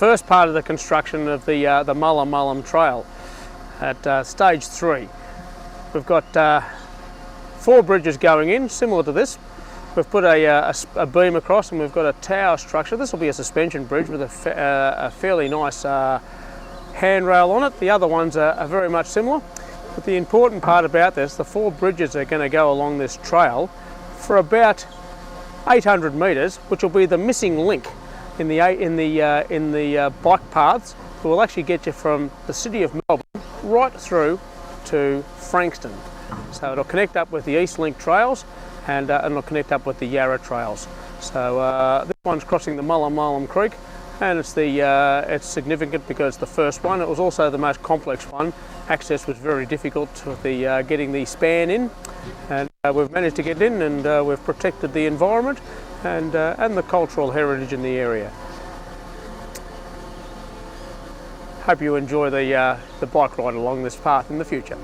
first part of the construction of the Mullum Mullum Trail at stage 3. We've got 4 bridges going in, similar to this. We've put a beam across, and we've got a tower structure. This will be a suspension bridge with a fairly nice handrail on it. The other ones are very much similar. But the important part about this, the 4 bridges are going to go along this trail for about 800 metres, which will be the missing link in the bike paths that will actually get you from the city of Melbourne right through to Frankston. So it'll connect up with the East Link trails, and it'll connect up with the Yarra trails. So this one's crossing the Mullum Mullum Creek, and it's significant because it's the first one. It was also the most complex one. Access was very difficult with the getting the span in, and we've managed to get in, and we've protected the environment and the cultural heritage in the area. Hope you enjoy the bike ride along this path in the future.